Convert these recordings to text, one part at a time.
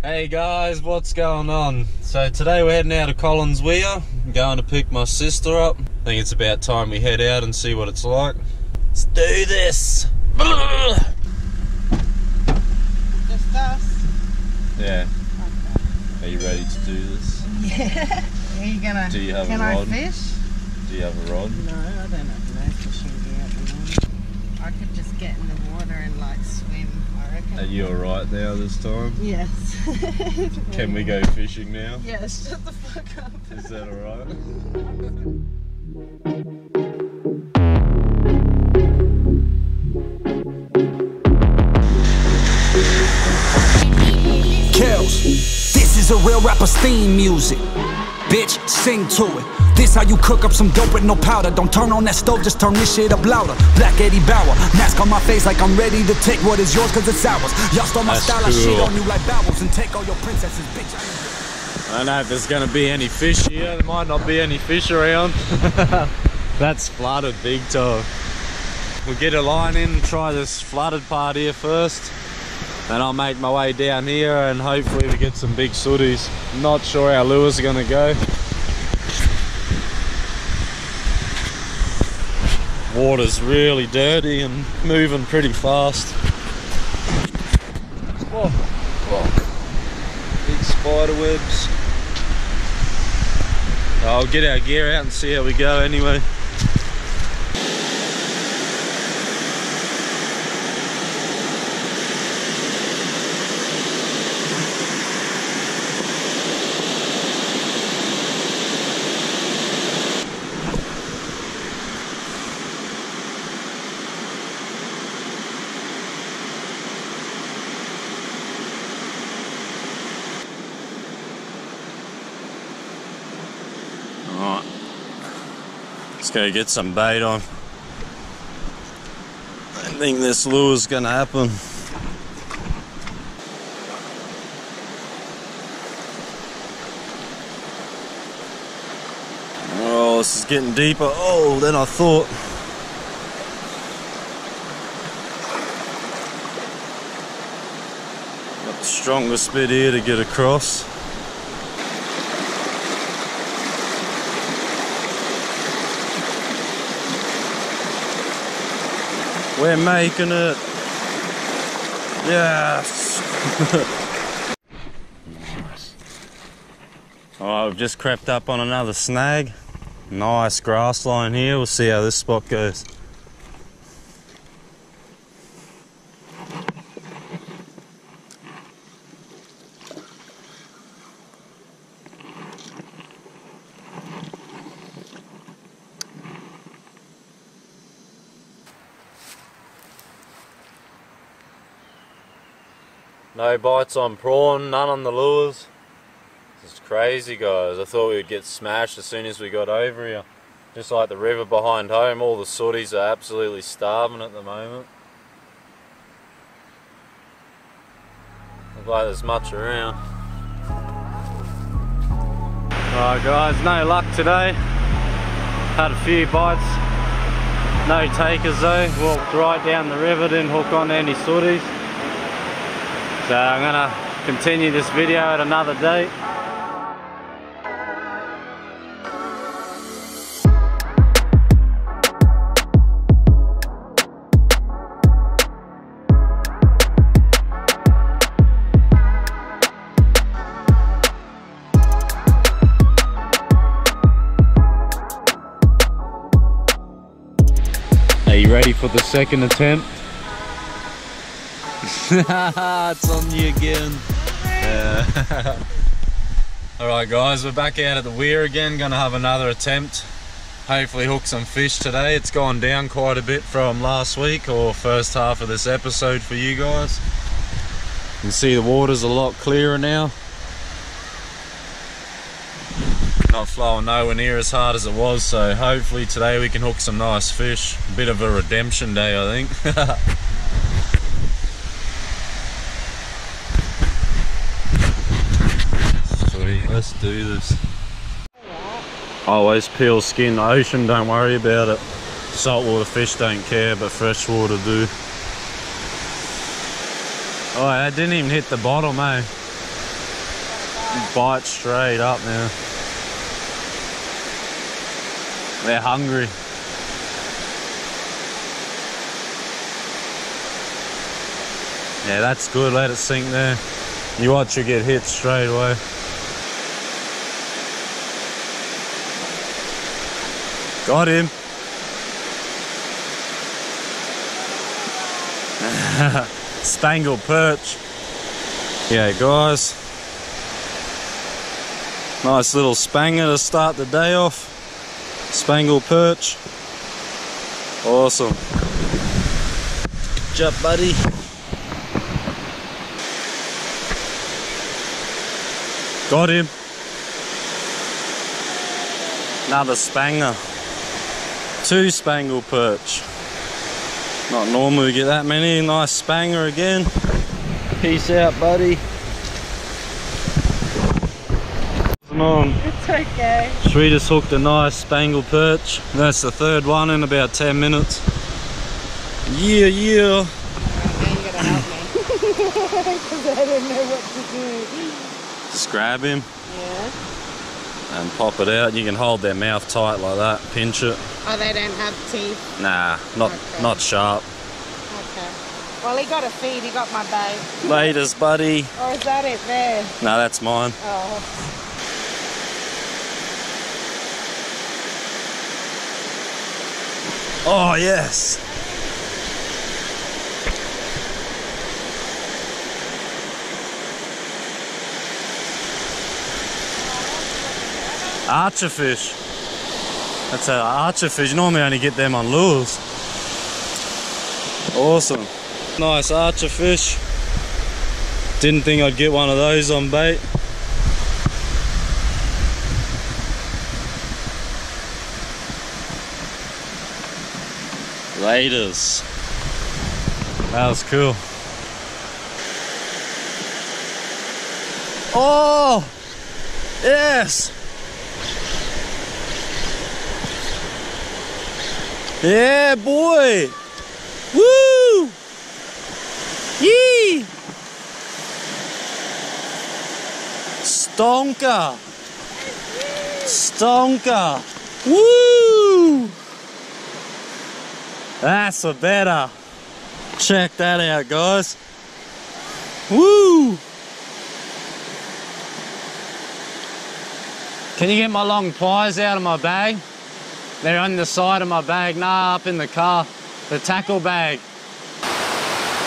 Hey guys, what's going on? So today we're heading out of Collins Weir. I'm going to pick my sister up. I think it's about time we head out and see what it's like. Let's do this! Just us? Yeah. Okay. Are you ready to do this? Yeah. Are you gonna? Do you have Can a rod? I fish? Do you have a rod? No, I don't have no fishing gear at the moment. I could just get in the water and like swim, I reckon. Are you alright now this time? Yes. Can we go fishing now? Yes, shut the fuck up. Is that alright? Kills. This is a real rapper's theme music. Bitch, sing to it. This how you cook up some dope with no powder. Don't turn on that stove, just turn this shit up louder. Black Eddie Bauer, mask on my face like I'm ready to take what is yours cause it's ours. Y'all stole my style, I shit on you like bowels and take all your princesses, bitch. I don't know if there's gonna be any fish here. There might not be any fish around. That's flooded big time. We'll get a line in and try this flooded part here first. Then I'll make my way down here and hopefully we get some big sooties. Not sure how lures are gonna go. Water's really dirty and moving pretty fast. Whoa, whoa. Big spider webs. I'll get our gear out and see how we go anyway. Alright, let's go get some bait on. I think this lure's gonna happen. Oh, this is getting deeper than I thought. Got the strongest bit here to get across. We're making it. Yes. Nice. Alright, we've just crept up on another snag. Nice grass line here. We'll see how this spot goes. No bites on prawn, none on the lures. This is crazy, guys. I thought we would get smashed as soon as we got over here. Just like the river behind home, all the sooties are absolutely starving at the moment. Looks like there's much around. Alright guys, no luck today. Had a few bites. No takers though. Walked right down the river, didn't hook on any sooties. So I'm gonna continue this video at another date. Are you ready for the second attempt? It's on you again. Alright guys, we're back out at the weir again, gonna have another attempt. Hopefully hook some fish today. It's gone down quite a bit from last week or first half of this episode for you guys. You can see the water's a lot clearer now. Not flowing nowhere near as hard as it was, so hopefully today we can hook some nice fish. A bit of a redemption day, I think. Let's do this. Always peel skin. Ocean, don't worry about it. Saltwater fish don't care, but freshwater do. Oh, that didn't even hit the bottom, eh? bite straight up now. They're hungry. Yeah, that's good. Let it sink there. You watch it get hit straight away. Got him. Spangled perch. Yeah, guys. Nice little spanger to start the day off. Spangled perch. Awesome. Good job, buddy. Got him. Another spanger. 2 spangled perch. Not normally we get that many. Nice spanger again. Peace out, buddy. It's okay. We just hooked a nice spangled perch. That's the 3rd one in about 10 minutes. Yeah, yeah. Now you gotta help me. Because I don't know what to do. Just grab him. Yeah. And pop it out. You can hold their mouth tight like that. Pinch it. Oh, they don't have teeth? Nah, not sharp. Okay. Well, he got a feed. He got my bait. Laters, buddy. Or is that it there? No, that's mine. Oh. Oh, yes. Archer fish. That's an archer fish. You normally only get them on lures. Awesome. Nice archer fish. Didn't think I'd get one of those on bait. Laters. That was cool. Oh! Yes! Yeah, boy! Woo! Yee! Stonker! Stonker! Woo! That's a better. Check that out, guys. Woo! Can you get my long pliers out of my bag? They're on the side of my bag. Nah, up in the car. The tackle bag.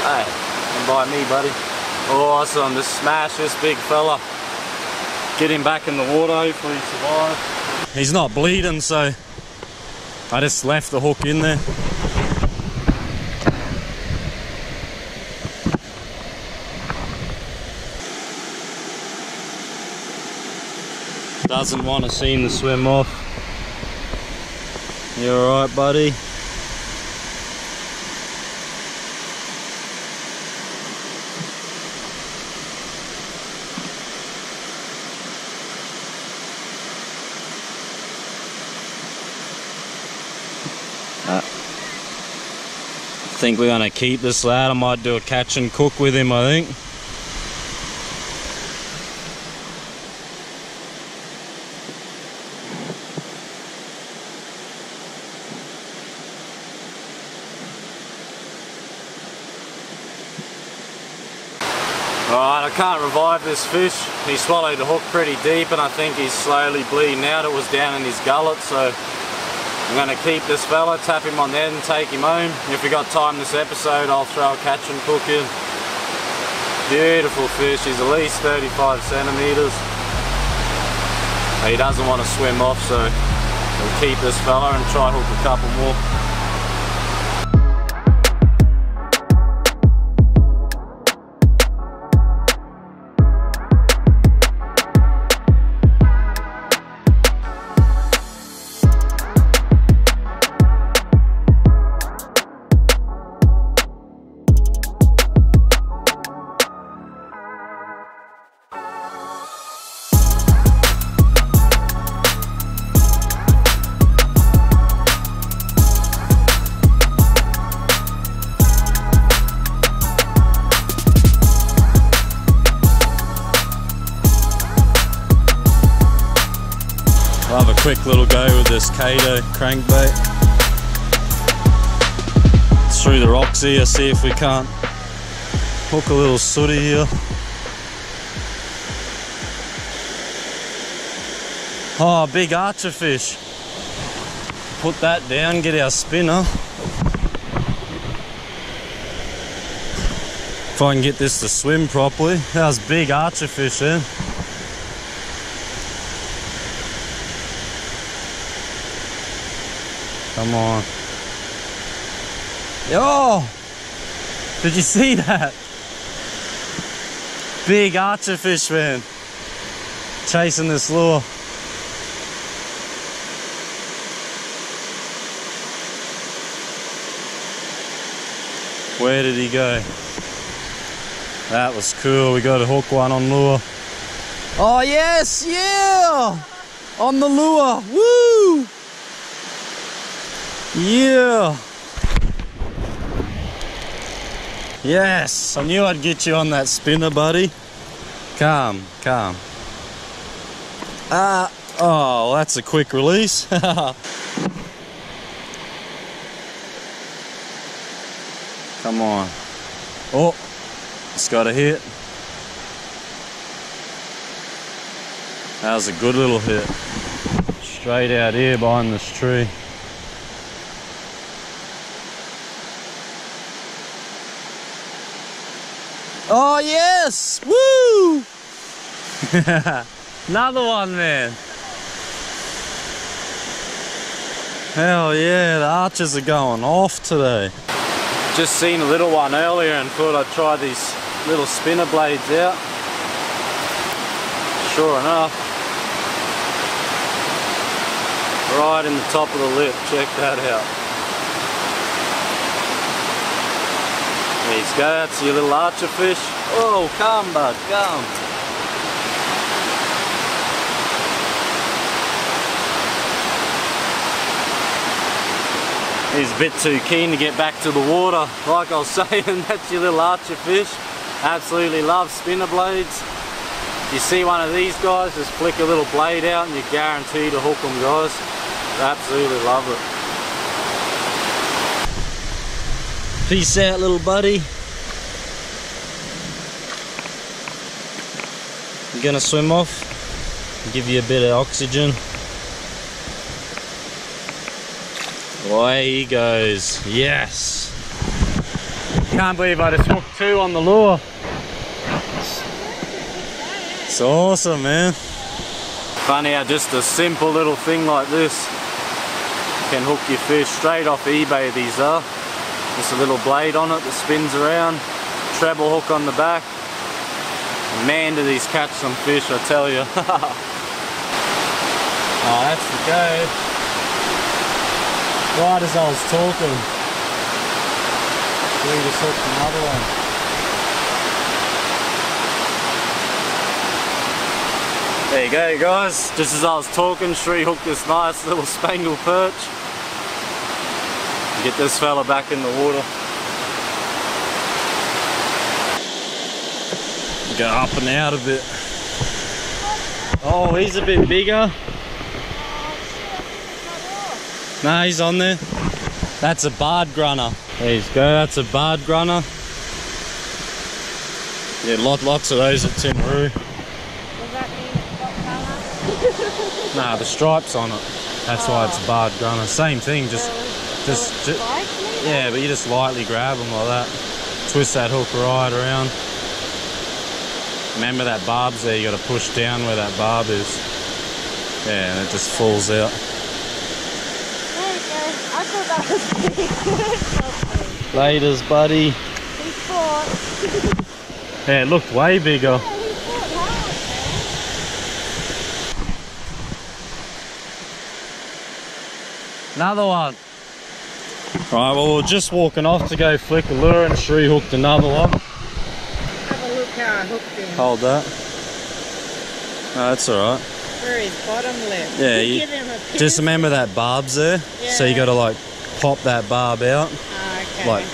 Hey, come by me, buddy. Awesome, just smash this big fella. Get him back in the water, hopefully he survives. He's not bleeding, so I just left the hook in there. Doesn't want to seem to swim off. You alright, buddy? I think we're gonna keep this lad. I might do a catch and cook with him, I think. Alright, I can't revive this fish. He swallowed the hook pretty deep and I think he's slowly bleeding out. It was down in his gullet, so I'm going to keep this fella, tap him on the head and take him home. If we got time this episode, I'll throw a catch and cook in. Beautiful fish. He's at least 35 centimeters. He doesn't want to swim off, so we'll keep this fella and try hook a couple more. I'll have a quick little go with this Kato crankbait. Through the rocks here, see if we can't hook a little sooty here. Oh, big archer fish. Put that down, get our spinner. If I can get this to swim properly. That was big archer fish there. Come on. Oh! Did you see that? Big archer fish, man. Chasing this lure. Where did he go? That was cool. We got a hook one on lure. Oh yes, yeah! On the lure. Woo! Yeah! Yes! I knew I'd get you on that spinner, buddy. Come, come. Oh, that's a quick release. Come on. Oh, it's got a hit. That was a good little hit. Straight out here behind this tree. Oh yes! Woo! Another one, man. Hell yeah, the archers are going off today. Just seen a little one earlier and thought I'd try these little spinner blades out. Sure enough, right in the top of the lip, check that out. There you go, that's your little archer fish. Oh, come bud, come. He's a bit too keen to get back to the water. Like I was saying, that's your little archer fish. Absolutely love spinner blades. If you see one of these guys, just flick a little blade out and you're guaranteed to hook them, guys. Absolutely love it. Peace out, little buddy. You gonna swim off? Give you a bit of oxygen. Away he goes. Yes. Can't believe I just hooked two on the lure. It's awesome, man. Funny how just a simple little thing like this can hook your fish straight off eBay. These are just a little blade on it that spins around, treble hook on the back. Man, do these catch some fish, I tell you. Oh, that's the go. Right as I was talking, we just hooked another one. There you go, guys. Just as I was talking, Shree hooked this nice little spangled perch. Get this fella back in the water. Go up and out a bit. Oh, he's a bit bigger. No, he's on there. That's a barred grunter. There you go, that's a barred grunter. Yeah, lots of those at Timaroo. Does that mean it's got colour? Nah, the stripes on it. That's why it's a barred grunter. Same thing, just yeah, but you just lightly grab them like that. Twist that hook right around. Remember that barb's there, you got to push down where that barb is. Yeah, and it just falls out. I thought that was big. Laters, buddy. He fought. Yeah, it looked way bigger. Yeah, he fought hard, man. Another one. Right, well, we're just walking off to go flick a lure and Shree hooked another one. Have a look how I hooked him. Hold that. No, that's alright. For his bottom lip. Yeah, Give him a pinch. just remember that barb's there. Yeah. So you got to like pop that barb out. Okay. Like,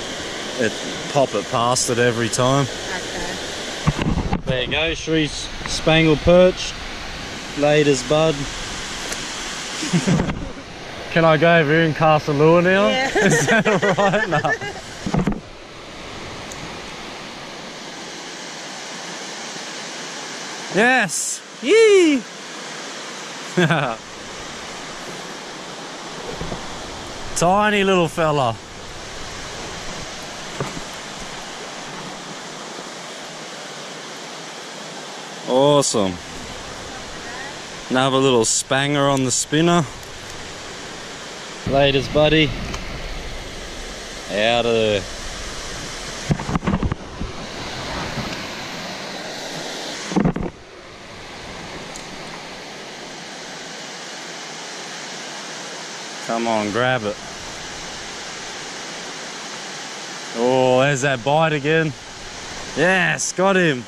pop it past it every time. Okay. There you go, Shree's spangled perch. Laters, bud. Can I go over here and cast a lure now? Yeah. Is that alright? No. Yes! Yee! Tiny little fella. Awesome. Another little spanger on the spinner. Laters, buddy. Out of there. Come on, grab it. Oh, there's that bite again. Yes, got him.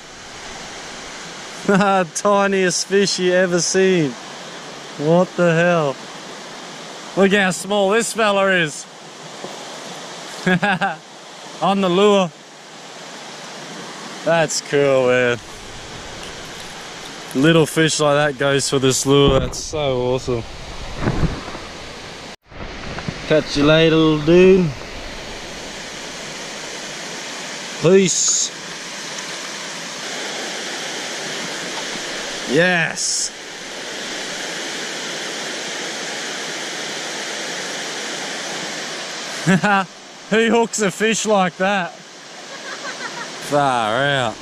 Tiniest fish you ever seen. What the hell? Look how small this fella is. On the lure. That's cool, man. Little fish like that goes for this lure. That's so awesome. Catch you later, little dude. Peace. Yes. Who hooks a fish like that? Far out.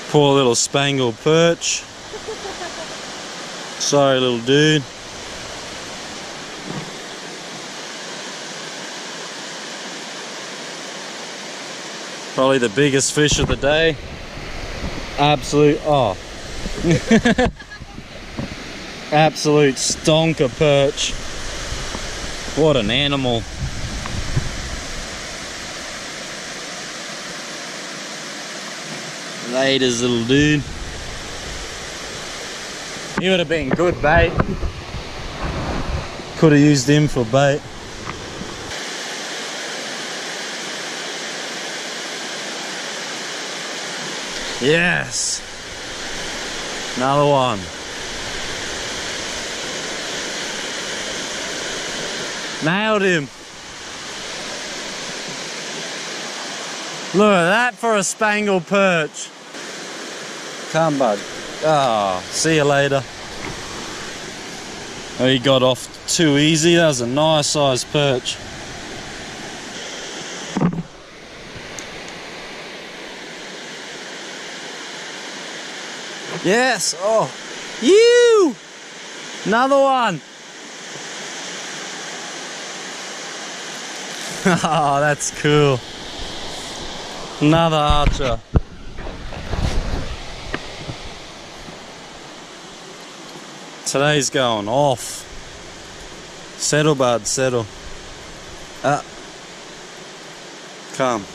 Poor little spangled perch. Sorry, little dude. Probably the biggest fish of the day. Absolute, oh. Absolute stonker perch. What an animal. Laters, little dude. He would have been good bait. Could have used him for bait. Yes. Another one. Nailed him. Look at that for a spangled perch. Come, bud. Ah, oh, see you later. Oh, he got off too easy. That was a nice sized perch. Yes. Oh, you. Another one. Oh, that's cool. Another archer. Today's going off. Settle, bud, settle. Come.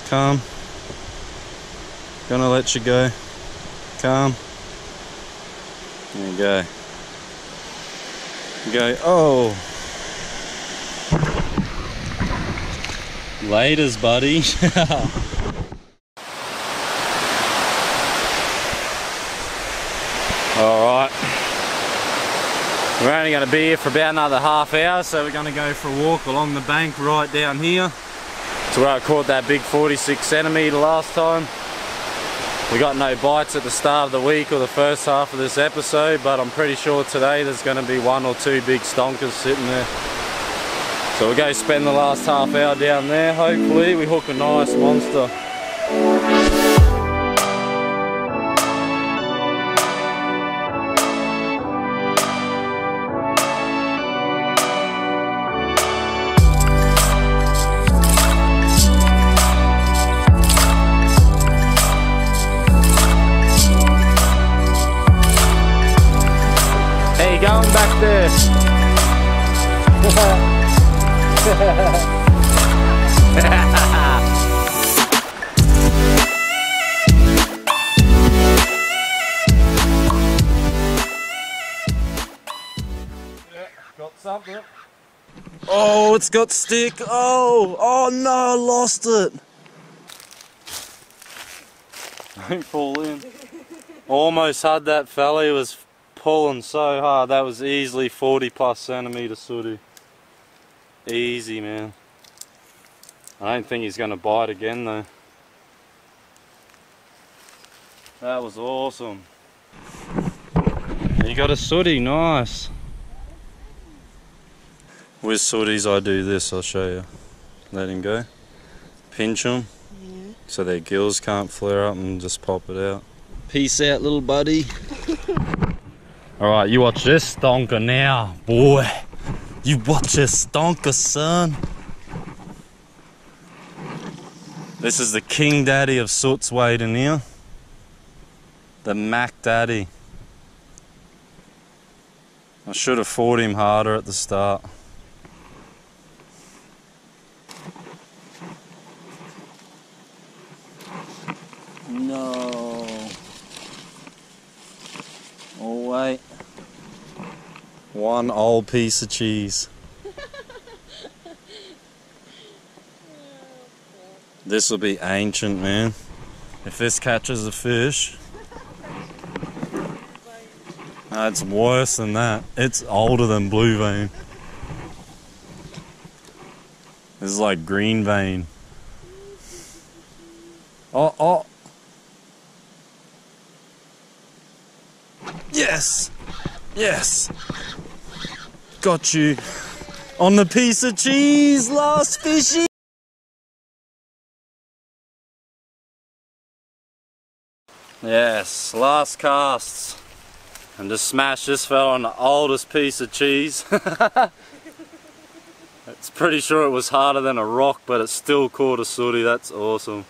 Come. Gonna let you go. Come. There you go. Go. Oh. Laters, buddy. Alright. We're only going to be here for about another half hour, so we're going to go for a walk along the bank right down here to where I caught that big 46 centimetre last time. We got no bites at the start of the week or the first half of this episode, but I'm pretty sure today there's going to be one or two big stonkers sitting there. So we'll go spend the last half hour down there. Hopefully we hook a nice monster. Hey, going back there. Got something. Oh, it's got stick. Oh no, I lost it. Don't fall in. Almost had that fella, he was pulling so hard. That was easily 40+ centimeter sooty. Easy, man. I don't think he's going to bite again though. That was awesome. You got a sooty, nice. With sooties I do this, I'll show you. Let him go. Pinch them, so their gills can't flare up, and just pop it out. Peace out, little buddy. Alright, you watch this stonker now, boy. You watch this stonker, son. This is the king daddy of soots wading here. The Mac daddy. I should have fought him harder at the start. No. Oh wait. One old piece of cheese. This will be ancient, man. If this catches a fish. No, it's worse than that. It's older than blue vein. This is like green vein. Oh, oh. Yes! Yes! Got you on the piece of cheese, last fishy! Yes, last casts. And just smash this fella on the oldest piece of cheese. It's pretty sure it was harder than a rock, but it still caught a sooty. That's awesome.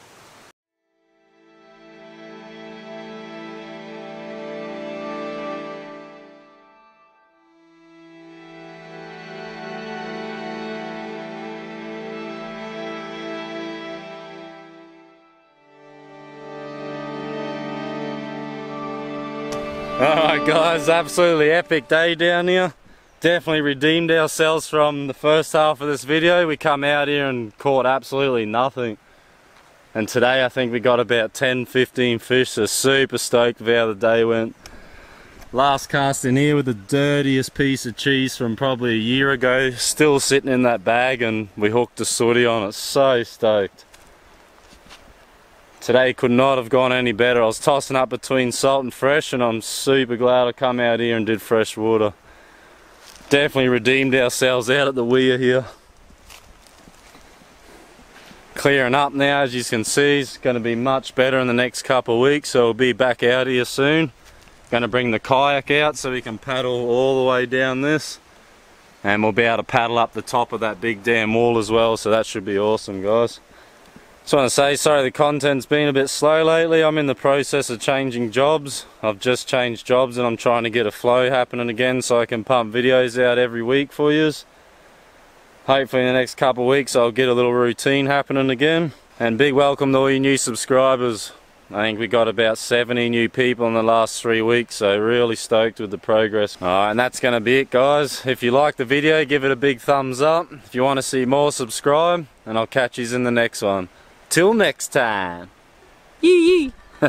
Alright guys, absolutely epic day down here. Definitely redeemed ourselves from the first half of this video. We come out here and caught absolutely nothing. And today I think we got about 10-15 fish, so super stoked with how the day went. Last cast in here with the dirtiest piece of cheese from probably a year ago. Still sitting in that bag, and we hooked a sooty on it. So stoked. Today could not have gone any better. I was tossing up between salt and fresh, and I'm super glad I come out here and did fresh water. Definitely redeemed ourselves out at the weir here. Clearing up now, as you can see. It's going to be much better in the next couple of weeks, so we'll be back out here soon. Going to bring the kayak out so we can paddle all the way down this, and we'll be able to paddle up the top of that big damn wall as well, so that should be awesome, guys. Just want to say, sorry the content's been a bit slow lately. I'm in the process of changing jobs. I've just changed jobs and I'm trying to get a flow happening again so I can pump videos out every week for yous. Hopefully in the next couple of weeks I'll get a little routine happening again. And big welcome to all you new subscribers. I think we got about 70 new people in the last 3 weeks, so really stoked with the progress. Alright, and that's going to be it, guys. If you like the video, give it a big thumbs up. If you want to see more, subscribe, and I'll catch you in the next one. Till next time. Yee yee.